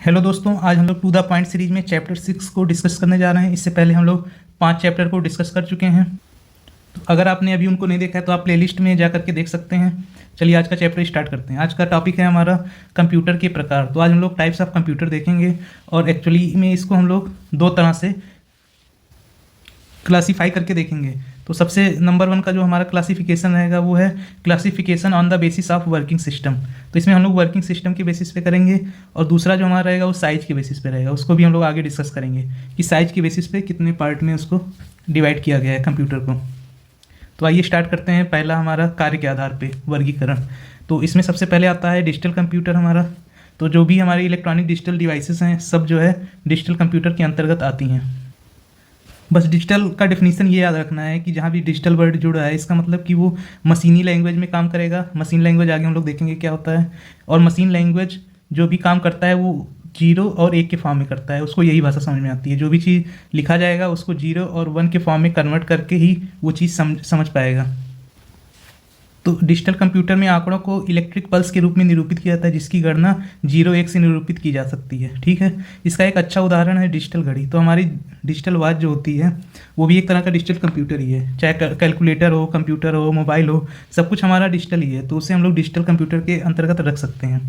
Hello दोस्तों, आज हम लोग टू द पॉइंट सीरीज में चैप्टर 6 को डिस्कस करने जा रहे हैं। इससे पहले हम लोग 5 चैप्टर को डिस्कस कर चुके हैं। तो अगर आपने अभी उनको नहीं देखा है तो आप प्लेलिस्ट में जा करके देख सकते हैं। चलिए आज का चैप्टर स्टार्ट करते हैं। आज का टॉपिक है हमारा कंप्यूटर के प्रकार। तो आज हम लोग टाइप्स ऑफ कंप्यूटर देखेंगे और एक्चुअली में इसको हम लोग दो तरह से क्लासीफाई करके देखेंगे। तो सबसे नंबर 1 का जो हमारा क्लासिफिकेशन रहेगा वो है classification on the basis of working system. तो इसमें हम लोग वर्किंग सिस्टम के बेसिस पे करेंगे। और दूसरा जो हमारा रहेगा वो साइज के बेसिस पे रहेगा। उसको भी हम लोग आगे डिस्कस करेंगे कि साइज के बेसिस पे कितने पार्ट में उसको डिवाइड किया गया है कंप्यूटर को। तो आइए स्टार्ट करते हैं। पहला हमारा कार्य के आधार पर वर्गीकरण। तो इसमें सबसे पहले आता है डिजिटल कंप्यूटर हमारा। तो जो भी हमारे इलेक्ट्रॉनिक डिजिटल डिवाइसेस हैं सब जो है डिजिटल कंप्यूटर के अंतर्गत आती हैं। बस डिजिटल का डेफिनेशन ये याद रखना है कि जहाँ भी डिजिटल वर्ड जुड़ा है इसका मतलब कि वो मशीनी लैंग्वेज में काम करेगा। मशीन लैंग्वेज आगे हम लोग देखेंगे क्या होता है। और मशीन लैंग्वेज जो भी काम करता है वो 0 और 1 के फॉर्म में करता है। उसको यही भाषा समझ में आती है। जो भी चीज़ लिखा जाएगा उसको 0 और 1 के फॉर्म में कन्वर्ट करके ही वो चीज़ समझ पाएगा। तो डिजिटल कंप्यूटर में आंकड़ों को इलेक्ट्रिक पल्स के रूप में निरूपित किया जाता है, जिसकी गणना 0-1 से निरूपित की जा सकती है। ठीक है, इसका एक अच्छा उदाहरण है डिजिटल घड़ी। तो हमारी डिजिटल वॉच जो होती है वो भी एक तरह का डिजिटल कंप्यूटर ही है। चाहे कैलकुलेटर हो, कंप्यूटर हो, मोबाइल हो, सब कुछ हमारा डिजिटल ही है। तो उसे हम लोग डिजिटल कंप्यूटर के अंतर्गत रख सकते हैं।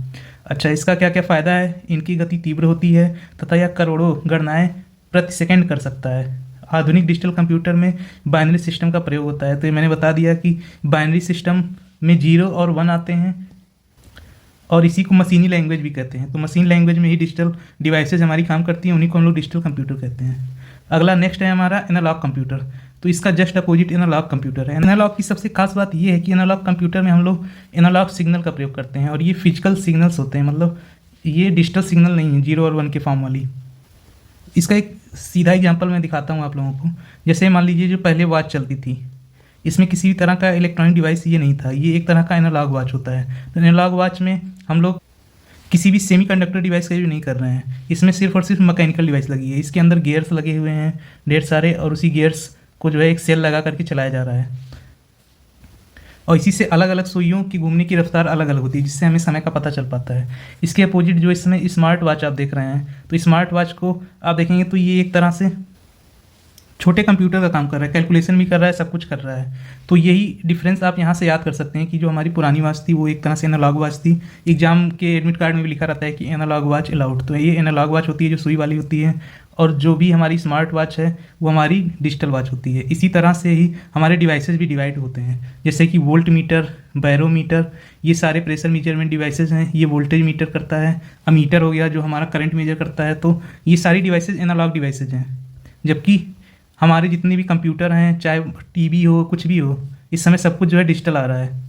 अच्छा, इसका क्या क्या फ़ायदा है। इनकी गति तीव्र होती है तथा यह करोड़ों गणनाएँ प्रति सेकेंड कर सकता है। आधुनिक डिजिटल कंप्यूटर में बाइनरी सिस्टम का प्रयोग होता है। तो ये मैंने बता दिया कि बाइनरी सिस्टम में 0 और 1 आते हैं और इसी को मशीनी लैंग्वेज भी कहते हैं। तो मशीन लैंग्वेज में ही डिजिटल डिवाइसेज हमारी काम करती हैं, उन्हीं को हम लोग डिजिटल कंप्यूटर कहते हैं। अगला नेक्स्ट है हमारा एनालॉग कंप्यूटर। तो इसका जस्ट अपोजिट एनालॉग कंप्यूटर है। एनालॉग की सबसे खास बात ये है कि एनालॉग कंप्यूटर में हम लोग एनालॉग सिग्नल का प्रयोग करते हैं और ये फिजिकल सिग्नल्स होते हैं। मतलब ये डिजिटल सिग्नल नहीं है 0 और 1 के फॉर्म वाली। इसका एक सीधा एग्जांपल मैं दिखाता हूँ आप लोगों को। जैसे मान लीजिए जो पहले वॉच चलती थी, इसमें किसी भी तरह का इलेक्ट्रॉनिक डिवाइस ये नहीं था। ये एक तरह का एनालॉग वॉच होता है। तो एनालॉग वॉच में हम लोग किसी भी सेमीकंडक्टर डिवाइस का यूज नहीं कर रहे हैं। इसमें सिर्फ और सिर्फ मैकेनिकल डिवाइस लगी है। इसके अंदर गियर्स लगे हुए हैं ढेर सारे, और उसी गियर्स को जो है एक सेल लगा करके चलाया जा रहा है। और इसी से अलग अलग सुइयों की घूमने की रफ्तार अलग अलग होती है, जिससे हमें समय का पता चल पाता है। इसके अपोजिट जो इसमें स्मार्ट वॉच आप देख रहे हैं, तो स्मार्ट वॉच को आप देखेंगे तो ये एक तरह से छोटे कंप्यूटर का काम कर रहा है, कैलकुलेशन भी कर रहा है, सब कुछ कर रहा है। तो यही डिफरेंस आप यहाँ से याद कर सकते हैं कि जो हमारी पुरानी वॉच थी वो एक तरह से एनालॉग वॉच थी। एग्जाम के एडमिट कार्ड में भी लिखा रहता है कि एनालॉग वॉच अलाउड। तो ये एनालॉग वॉच होती है जो सुई वाली होती है, और जो भी हमारी स्मार्ट वॉच है वो हमारी डिजिटल वॉच होती है। इसी तरह से ही हमारे डिवाइसेस भी डिवाइड होते हैं, जैसे कि वोल्ट मीटर, बैरोमीटर, ये सारे प्रेशर मेजरमेंट डिवाइसेस हैं। ये वोल्टेज मीटर करता है। अमीटर हो गया जो हमारा करंट मेजर करता है। तो ये सारी डिवाइसेस एनालॉग डिवाइसेज हैं। जबकि हमारे जितने भी कंप्यूटर हैं, चाहे टीवी हो, कुछ भी हो, इस समय सब कुछ जो है डिजिटल आ रहा है।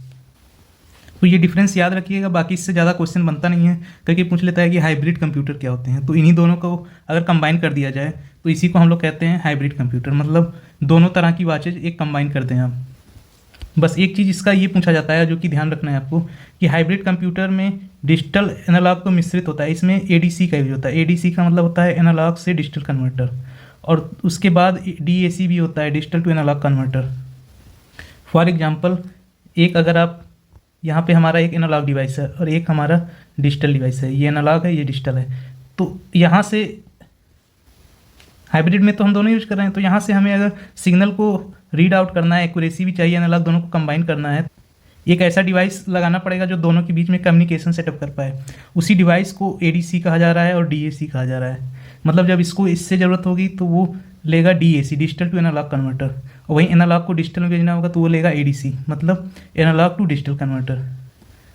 तो ये डिफरेंस याद रखिएगा। बाकी इससे ज़्यादा क्वेश्चन बनता नहीं है, क्योंकि पूछ लेता है कि हाइब्रिड कंप्यूटर क्या होते हैं। तो इन्हीं दोनों को अगर कंबाइन कर दिया जाए तो इसी को हम लोग कहते हैं हाइब्रिड कंप्यूटर। मतलब दोनों तरह की वॉचेज एक कंबाइन कर दें आप। बस एक चीज़ इसका ये पूछा जाता है जो कि ध्यान रखना है आपको, कि हाइब्रिड कंप्यूटर में डिजिटल एनालॉग तो मिश्रित होता है। इसमें एडीसी का यूज होता है। एडीसी का मतलब होता है एनालॉग से डिजिटल कन्वर्टर, और उसके बाद डीएसी भी होता है, digital to analogue converter. For example, एक अगर आप यहाँ पे हमारा एक एनालॉग डिवाइस है और एक हमारा डिजिटल डिवाइस है। ये एनालॉग है, ये डिजिटल है। तो यहाँ से हाइब्रिड में तो हम दोनों यूज कर रहे हैं। तो यहाँ से हमें अगर सिग्नल को रीड आउट करना है, एक्यूरेसी भी चाहिए, एनालॉग दोनों को कंबाइन करना है, एक ऐसा डिवाइस लगाना पड़ेगा जो दोनों के बीच में कम्युनिकेशन सेटअप कर पाए। उसी डिवाइस को एडीसी कहा जा रहा है और डीएसी कहा जा रहा है। मतलब जब इसको इससे ज़रूरत होगी तो वो लेगा DAC, digital to analogue converter, और वहीं एनालॉग को डिजिटल में भेजना होगा तो वो लेगा एडीसी, मतलब एनालॉग टू डिजिटल कन्वर्टर।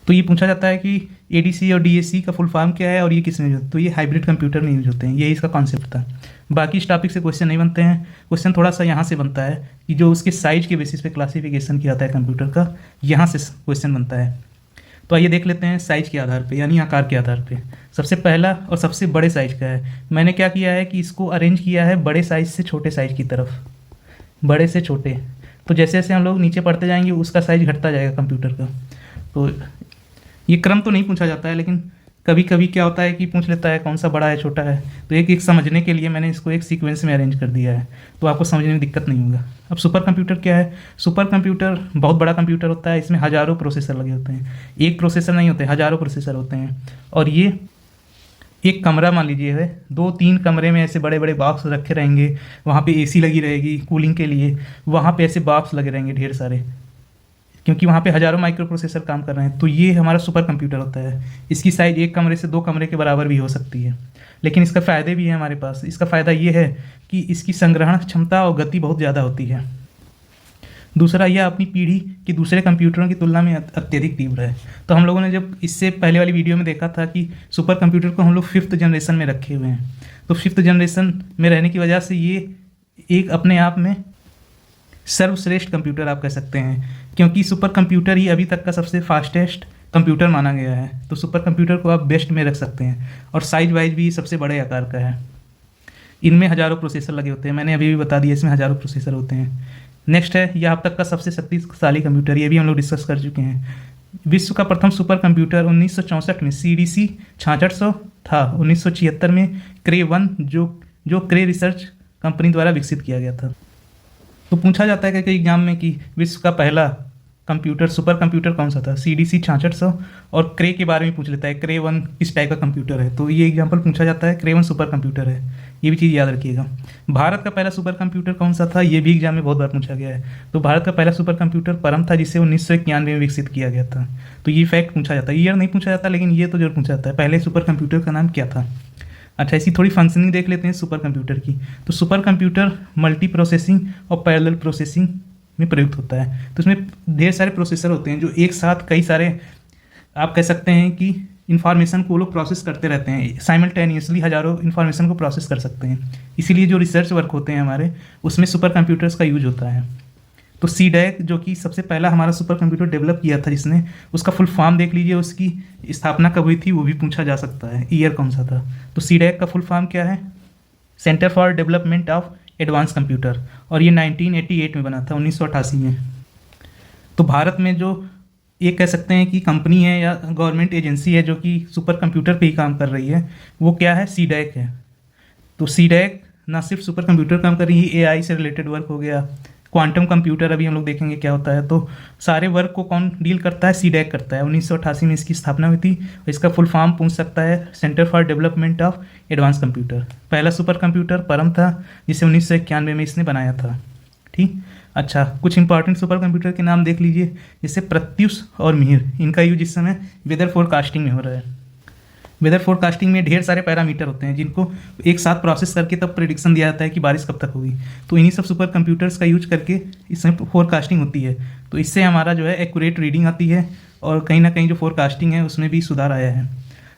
तो ये पूछा जाता है कि एडीसी और डीएसी का फुल फॉर्म क्या है और ये किस में यूज होता है। तो ये हाइब्रिड कंप्यूटर में यूज होते हैं। यही इसका कॉन्सेप्ट था। बाकी इस टॉपिक से क्वेश्चन नहीं बनते हैं। क्वेश्चन थोड़ा सा यहाँ से बनता है कि जो उसके साइज के बेसिस पे क्लासिफिकेशन किया जाता है कंप्यूटर का, यहाँ से क्वेश्चन बनता है। तो आइए देख लेते हैं साइज के आधार पे, यानी आकार के आधार पे। सबसे पहला और सबसे बड़े साइज का है। मैंने क्या किया है कि इसको अरेंज किया है बड़े साइज से छोटे साइज की तरफ, बड़े से छोटे। तो जैसे जैसे हम लोग नीचे पढ़ते जाएंगे उसका साइज घटता जाएगा कंप्यूटर का। तो ये क्रम तो नहीं पूछा जाता है, लेकिन कभी कभी क्या होता है कि पूछ लेता है कौन सा बड़ा है छोटा है। तो एक एक समझने के लिए मैंने इसको एक सीक्वेंस में अरेंज कर दिया है, तो आपको समझने में दिक्कत नहीं होगा। अब सुपर कंप्यूटर क्या है। सुपर कंप्यूटर बहुत बड़ा कंप्यूटर होता है। इसमें हज़ारों प्रोसेसर लगे होते हैं। एक प्रोसेसर नहीं होते, हज़ारों प्रोसेसर होते हैं। और ये एक कमरा मान लीजिए है, 2-3 कमरे में ऐसे बड़े बड़े बॉक्स रखे रहेंगे, वहाँ पे एसी लगी रहेगी कूलिंग के लिए, वहाँ पे ऐसे बॉक्स लगे रहेंगे ढेर सारे, क्योंकि वहाँ पे हज़ारों माइक्रो प्रोसेसर काम कर रहे हैं। तो ये हमारा सुपर कंप्यूटर होता है। इसकी साइज़ एक कमरे से 2 कमरे के बराबर भी हो सकती है, लेकिन इसका फ़ायदे भी है हमारे पास। इसका फ़ायदा ये है कि इसकी संग्रहण क्षमता और गति बहुत ज़्यादा होती है। दूसरा, यह अपनी पीढ़ी के दूसरे कंप्यूटरों की तुलना में अत्यधिक तीव्र है। तो हम लोगों ने जब इससे पहले वाली वीडियो में देखा था कि सुपर कंप्यूटर को हम लोग 5th जनरेशन में रखे हुए हैं। तो 5th जनरेशन में रहने की वजह से ये एक अपने आप में सर्वश्रेष्ठ कंप्यूटर आप कह सकते हैं, क्योंकि सुपर कंप्यूटर ही अभी तक का सबसे फास्टेस्ट कंप्यूटर माना गया है। तो सुपर कंप्यूटर को आप बेस्ट में रख सकते हैं, और साइज वाइज भी सबसे बड़े आकार का है। इनमें हज़ारों प्रोसेसर लगे होते हैं, मैंने अभी भी बता दिया इसमें हज़ारों प्रोसेसर होते हैं। नेक्स्ट है, यह अब तक का सबसे शक्तिशाली कंप्यूटर, ये भी हम लोग डिस्कस कर चुके हैं। विश्व का प्रथम सुपर कंप्यूटर 1964 में CDC 6600 था। 1976 में क्रे 1 जो क्रे रिसर्च कंपनी द्वारा विकसित किया गया था। तो पूछा जाता है कि एग्जाम में कि विश्व का पहला कंप्यूटर सुपर कंप्यूटर कौन सा था। CDC 6600 और क्रे के बारे में पूछ लेता है, क्रे 1 किस टाइप का कंप्यूटर है। तो ये एग्जाम्पल पूछा जाता है, क्रे 1 सुपर कंप्यूटर है, ये भी चीज़ याद रखिएगा। भारत का पहला सुपर कंप्यूटर कौन सा था, ये भी एग्जाम में बहुत बार पूछा गया है। तो भारत का पहला सुपर कंप्यूटर परम था, जिसे 1991 में विकसित किया गया था। तो ये फैक्ट पूछा जाता है, ईयर नहीं पूछा जाता, लेकिन ये तो जरूर पूछा जाता है, पहले सुपर कंप्यूटर का नाम क्या था। अच्छा, इसी थोड़ी फंक्शनिंग देख लेते हैं सुपर कंप्यूटर की। तो सुपर कंप्यूटर मल्टी प्रोसेसिंग और पैरेलल प्रोसेसिंग में प्रयुक्त होता है। तो इसमें ढेर सारे प्रोसेसर होते हैं जो एक साथ कई सारे, आप कह सकते हैं कि इन्फॉर्मेशन को लोग प्रोसेस करते रहते हैं, साइमल्टेनियसली हज़ारों इन्फॉर्मेशन को प्रोसेस कर सकते हैं। इसीलिए जो रिसर्च वर्क होते हैं हमारे, उसमें सुपर कंप्यूटर्स का यूज होता है। तो CDAC जो कि सबसे पहला हमारा सुपर कंप्यूटर डेवलप किया था जिसने, उसका फुल फॉर्म देख लीजिए, उसकी स्थापना कब हुई थी वो भी पूछा जा सकता है, ईयर कौन सा था। तो CDAC का फुल फॉर्म क्या है, centre for development of advance computer, और ये 1988 में बना था, 1988 में। तो भारत में जो ये कह सकते हैं कि कंपनी है या गवर्नमेंट एजेंसी है जो कि सुपर कंप्यूटर पे ही काम कर रही है, वो क्या है, CDAC है। तो CDAC ना सिर्फ सुपर कंप्यूटर काम कर रही है, AI से रिलेटेड वर्क हो गया, क्वांटम कंप्यूटर अभी हम लोग देखेंगे क्या होता है। तो सारे वर्क को कौन डील करता है, CDAC करता है। 1988 में इसकी स्थापना हुई थी, और इसका फुल फॉर्म पूछ सकता है, centre for development of advance computer. पहला सुपर कंप्यूटर परम था, जिसे 1991 में इसने बनाया था। ठीक, अच्छा, कुछ इंपॉर्टेंट सुपर कंप्यूटर के नाम देख लीजिए, जैसे प्रत्युष और मिहिर। इनका यूज इस समय वेदर फोरकास्टिंग में हो रहा है। वेदर फोरकास्टिंग में ढेर सारे पैरामीटर होते हैं जिनको एक साथ प्रोसेस करके तब प्रेडिक्शन दिया जाता है कि बारिश कब तक होगी। तो इन्हीं सब सुपर कंप्यूटर्स का यूज करके इसमें फोरकास्टिंग होती है। तो इससे हमारा जो है एक्यूरेट रीडिंग आती है, और कहीं ना कहीं जो फोरकास्टिंग है उसमें भी सुधार आया है।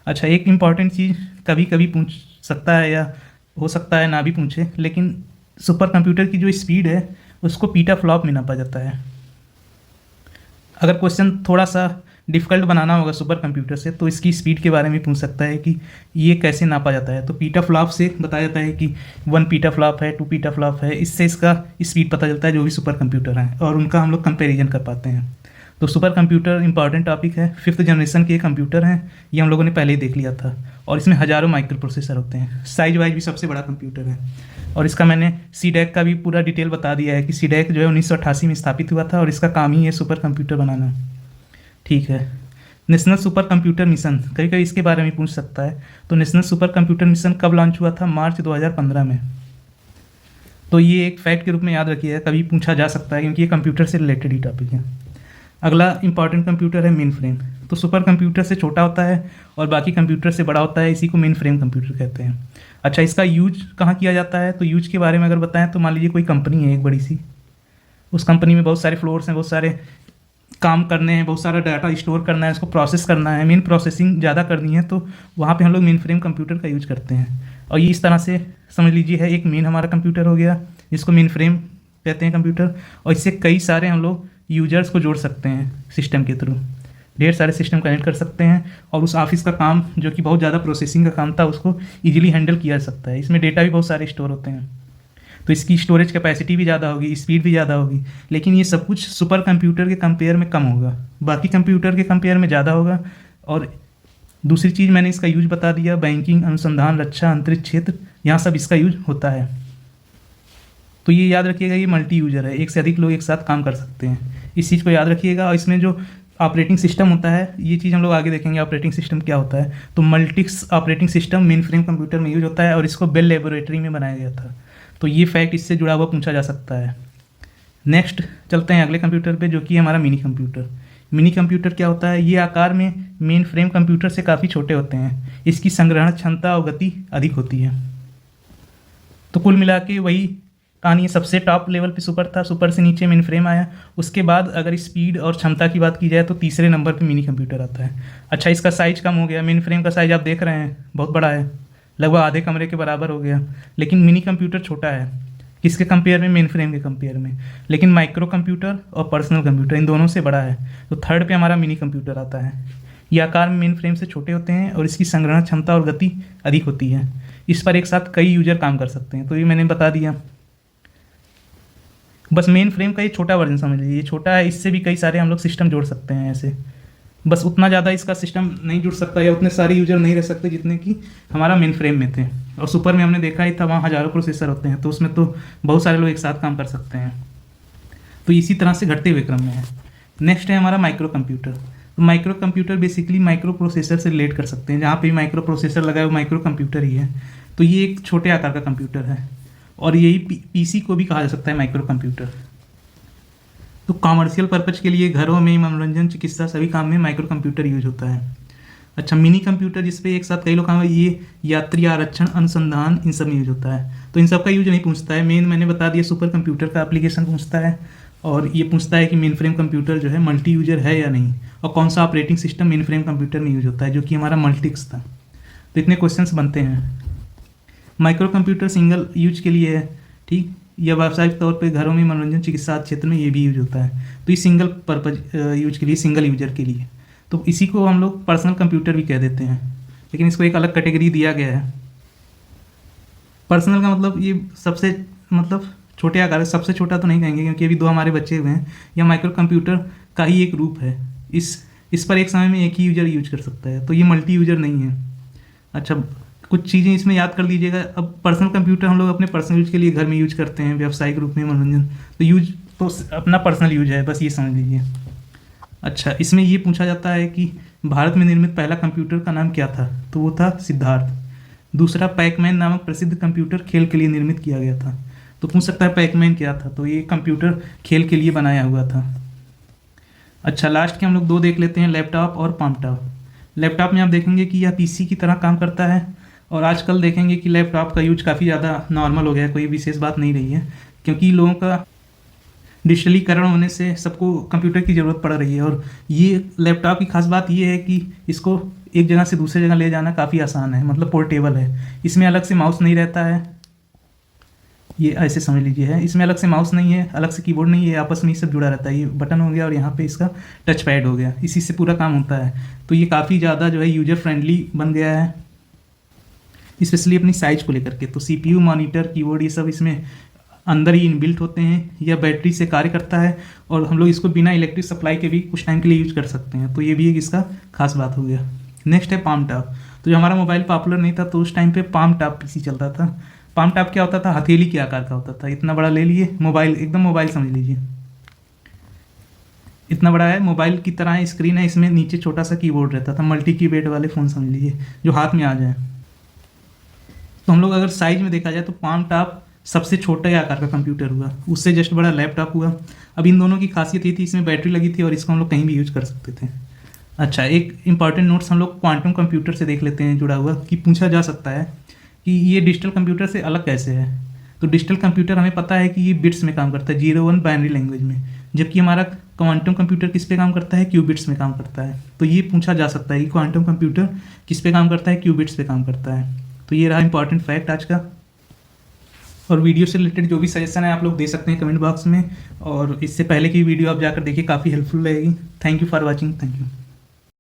अच्छा, एक इंपॉर्टेंट चीज़ कभी कभी पूछ सकता है या हो सकता है ना भी पूछे, लेकिन सुपर कंप्यूटर की जो स्पीड है उसको पीटाफ्लॉप में नापा जाता है। अगर क्वेश्चन थोड़ा सा डिफ़िकल्ट बनाना होगा सुपर कंप्यूटर से, तो इसकी स्पीड के बारे में पूछ सकता है कि ये कैसे नापा जाता है। तो पीटाफ्लॉप से बताया जाता है कि 1 पीटाफ्लॉप है, 2 पीटाफ्लॉप है। इससे इसका स्पीड पता चलता है जो भी सुपर कंप्यूटर हैं, और उनका हम लोग कंपेरिजन कर पाते हैं। तो सुपर कंप्यूटर इंपॉर्टेंट टॉपिक है, 5th जनरेशन के कंप्यूटर हैं, ये हम लोगों ने पहले ही देख लिया था, और इसमें हज़ारों माइक्रो प्रोसेसर होते हैं। साइज वाइज भी सबसे बड़ा कंप्यूटर है, और इसका मैंने CDAC का भी पूरा डिटेल बता दिया है कि CDAC जो है 1988 में स्थापित हुआ था, और इसका काम ही है सुपर कंप्यूटर बनाना। ठीक है, नेशनल सुपर कंप्यूटर मिशन, कभी कभी इसके बारे में पूछ सकता है। तो नेशनल सुपर कंप्यूटर मिशन कब लॉन्च हुआ था, मार्च 2015 में। तो ये एक फैक्ट के रूप में याद रखिएगा, कभी पूछा जा सकता है, क्योंकि ये कंप्यूटर से रिलेटेड ही टॉपिक है। अगला इंपॉर्टेंट कंप्यूटर है मेन फ्रेम। तो सुपर कंप्यूटर से छोटा होता है और बाकी कंप्यूटर से बड़ा होता है, इसी को मेन फ्रेम कंप्यूटर कहते हैं। अच्छा, इसका यूज कहाँ किया जाता है, तो यूज के बारे में अगर बताएं तो मान लीजिए कोई कंपनी है एक बड़ी सी, उस कंपनी में बहुत सारे फ्लोर्स हैं, बहुत सारे काम करने हैं, बहुत सारा डाटा स्टोर करना है, उसको प्रोसेस करना है, मेन प्रोसेसिंग ज़्यादा करनी है, तो वहाँ पे हम लोग मेन फ्रेम कंप्यूटर का यूज करते हैं। और ये इस तरह से समझ लीजिए है, एक मेन हमारा कंप्यूटर हो गया जिसको मेन फ्रेम कहते हैं कंप्यूटर, और इससे कई सारे हम लोग यूजर्स को जोड़ सकते हैं सिस्टम के थ्रू, ढेर सारे सिस्टम कनेक्ट कर सकते हैं, और उस ऑफिस का काम जो कि बहुत ज़्यादा प्रोसेसिंग का काम था उसको ईजिली हैंडल किया जा सकता है। इसमें डेटा भी बहुत सारे स्टोर होते हैं, तो इसकी स्टोरेज कैपेसिटी भी ज़्यादा होगी, स्पीड भी ज़्यादा होगी, लेकिन ये सब कुछ सुपर कंप्यूटर के कंपेयर में कम होगा, बाकी कंप्यूटर के कंपेयर में ज़्यादा होगा। और दूसरी चीज़ मैंने इसका यूज बता दिया, बैंकिंग, अनुसंधान, रक्षा, अंतरिक्ष क्षेत्र, यहाँ सब इसका यूज होता है। तो ये याद रखिएगा, ये मल्टी यूजर है, एक से अधिक लोग एक साथ काम कर सकते हैं, इस चीज़ को याद रखिएगा। और इसमें जो ऑपरेटिंग सिस्टम होता है, ये चीज़ हम लोग आगे देखेंगे ऑपरेटिंग सिस्टम क्या होता है। तो Multics operating system main frame computer में यूज होता है और इसको बेल लेबोरेटरी में बनाया गया था। तो ये फैक्ट इससे जुड़ा हुआ पूछा जा सकता है। नेक्स्ट चलते हैं अगले कंप्यूटर पे, जो कि है हमारा मिनी कंप्यूटर। मिनी कंप्यूटर क्या होता है? ये आकार में मेन फ्रेम कंप्यूटर से काफ़ी छोटे होते हैं। इसकी संग्रहण क्षमता और गति अधिक होती है। तो कुल मिला के वही कहानी, सबसे टॉप लेवल पे सुपर था, सुपर से नीचे मेन फ्रेम आया। उसके बाद अगर स्पीड और क्षमता की बात की जाए तो तीसरे नंबर पे मिनी कंप्यूटर आता है। अच्छा, इसका साइज कम हो गया। मेन फ्रेम का साइज आप देख रहे हैं बहुत बड़ा है, लगभग आधे कमरे के बराबर हो गया। लेकिन मिनी कंप्यूटर छोटा है, किसके कंपेयर में? मेन फ्रेम के कंपेयर में। लेकिन माइक्रो कंप्यूटर और पर्सनल कंप्यूटर इन दोनों से बड़ा है। तो थर्ड पे हमारा मिनी कंप्यूटर आता है। ये आकार में मेन फ्रेम से छोटे होते हैं और इसकी संग्रहण क्षमता और गति अधिक होती है। इस पर एक साथ कई यूजर काम कर सकते हैं। तो ये मैंने बता दिया। बस मेन फ्रेम का ये छोटा वर्जन समझ लीजिए, ये छोटा है, इससे भी कई सारे हम लोग सिस्टम जोड़ सकते हैं ऐसे। बस उतना ज़्यादा इसका सिस्टम नहीं जुड़ सकता या उतने सारे यूजर नहीं रह सकते जितने कि हमारा मेन फ्रेम में थे। और सुपर में हमने देखा ही था, वहाँ हज़ारों प्रोसेसर होते हैं, तो उसमें तो बहुत सारे लोग एक साथ काम कर सकते हैं। तो इसी तरह से घटते हुए क्रम में है। नेक्स्ट है हमारा माइक्रो कंप्यूटर। तो micro computer basically micro processor से रिलेट कर सकते हैं। जहाँ पे भी माइक्रो प्रोसेसर लगा है वो माइक्रो कंप्यूटर ही है। तो ये एक छोटे आकार का कंप्यूटर है और यही पीसी को भी कहा जा सकता है माइक्रो कंप्यूटर। तो कॉमर्शियल पर्पज के लिए घरों में, मनोरंजन, चिकित्सा सभी काम में माइक्रो कंप्यूटर यूज होता है। अच्छा, मिनी कंप्यूटर जिसपे एक साथ कई लोग काम, ये यात्री आरक्षण, अनुसंधान, इन सब में यूज होता है। तो इन सब का यूज नहीं पूछता है। मेन मैंने बता दिया सुपर कंप्यूटर का एप्लीकेशन पूछता है और ये पूछता है कि मेन फ्रेम कंप्यूटर जो है मल्टी यूजर है या नहीं, और कौन सा operating system main frame computer में यूज होता है, जो कि हमारा मल्टिक्स था। तो इतने क्वेश्चंस बनते हैं। माइक्रो कंप्यूटर सिंगल यूज के लिए है, ठीक, या व्यावसायिक तौर पे घरों में, मनोरंजन, चिकित्सा क्षेत्र में ये भी यूज होता है। तो ये सिंगल पर्पज यूज के लिए, सिंगल यूजर के लिए। तो इसी को हम लोग पर्सनल कंप्यूटर भी कह देते हैं, लेकिन इसको एक अलग कैटेगरी दिया गया है। पर्सनल का मतलब ये सबसे छोटे आकार, सबसे छोटा तो नहीं कहेंगे क्योंकि अभी दो हमारे बच्चे हुए हैं। या माइक्रो कंप्यूटर का ही एक रूप है। इस पर एक समय में एक ही यूजर यूज कर सकता है, तो ये मल्टी यूजर नहीं है। अच्छा, कुछ चीज़ें इसमें याद कर लीजिएगा। अब पर्सनल कंप्यूटर हम लोग अपने पर्सनल यूज के लिए घर में यूज करते हैं, व्यावसायिक रूप में, मनोरंजन, तो यूज तो अपना पर्सनल यूज है, बस ये समझ लीजिए। अच्छा, इसमें ये पूछा जाता है कि भारत में निर्मित पहला कंप्यूटर का नाम क्या था? तो वो था सिद्धार्थ। दूसरा, पैकमैन नामक प्रसिद्ध कंप्यूटर खेल के लिए निर्मित किया गया था। तो पूछ सकता है पैकमैन क्या था? तो ये कंप्यूटर खेल के लिए बनाया हुआ था। अच्छा, लास्ट के हम लोग दो देख लेते हैं, लैपटॉप और पामटॉप। लैपटॉप में आप देखेंगे कि यह पीसी की तरह काम करता है और आजकल देखेंगे कि लैपटॉप का यूज काफ़ी ज़्यादा नॉर्मल हो गया है, कोई विशेष बात नहीं रही है, क्योंकि लोगों का डिजिटलीकरण होने से सबको कंप्यूटर की ज़रूरत पड़ रही है। और ये लैपटॉप की खास बात ये है कि इसको एक जगह से दूसरे जगह ले जाना काफ़ी आसान है, मतलब पोर्टेबल है। इसमें अलग से माउस नहीं रहता है, ये ऐसे समझ लीजिए है। इसमें अलग से माउस नहीं है, अलग से कीबोर्ड नहीं है, आपस में ही सब जुड़ा रहता है। ये बटन हो गया और यहाँ पे इसका टच पैड हो गया, इसी से पूरा काम होता है। तो ये काफ़ी ज़्यादा जो है यूजर फ्रेंडली बन गया है, स्पेशली अपनी साइज को लेकर के। तो सीपीयू, मॉनिटर, कीबोर्ड ये सब इसमें अंदर ही इनबिल्ट होते हैं, यह बैटरी से कार्य करता है और हम लोग इसको बिना इलेक्ट्रिक सप्लाई के भी कुछ टाइम के लिए यूज कर सकते हैं। तो ये भी एक इसका खास बात हो गया। नेक्स्ट है पाम टॉप। तो जो हमारा मोबाइल पॉपुलर नहीं था तो उस टाइम पे पाम टॉप पीसी चलता था। पाम टॉप क्या होता था? हथेली के आकार का होता था। इतना बड़ा ले लिए, मोबाइल, एकदम मोबाइल समझ लीजिए, इतना बड़ा है, मोबाइल की तरह स्क्रीन है, इसमें नीचे छोटा सा कीबोर्ड रहता था। मल्टी कीबोर्ड वाले फ़ोन समझ लीजिए, जो हाथ में आ जाए। तो हम लोग अगर साइज में देखा जाए तो पाम टॉप सबसे छोटे आकार का कंप्यूटर हुआ, उससे जस्ट बड़ा लैपटॉप हुआ। अब इन दोनों की खासियत ये थी, इसमें बैटरी लगी थी और इसको हम लोग कहीं भी यूज कर सकते थे। अच्छा, एक इंपॉर्टेंट नोट्स हम लोग क्वांटम कंप्यूटर से देख लेते हैं जुड़ा हुआ, कि पूछा जा सकता है कि ये डिजिटल कंप्यूटर से अलग कैसे है। तो डिजिटल कंप्यूटर हमें पता है कि ये बिट्स में काम करता है, 0-1 बाइनरी लैंग्वेज में, जबकि हमारा क्वांटम कंप्यूटर किस पे काम करता है? क्यूबिट्स में काम करता है। तो ये पूछा जा सकता है कि क्वांटम कंप्यूटर किस पे काम करता है? क्यूबिट्स पे काम करता है। तो ये रहा इंपॉर्टेंट फैक्ट आज का। और वीडियो से रिलेटेड जो भी सजेशन है आप लोग दे सकते हैं कमेंट बॉक्स में, और इससे पहले की वीडियो आप जाकर देखिए, काफ़ी हेल्पफुल रहेगी। Thank you for watching, thank you.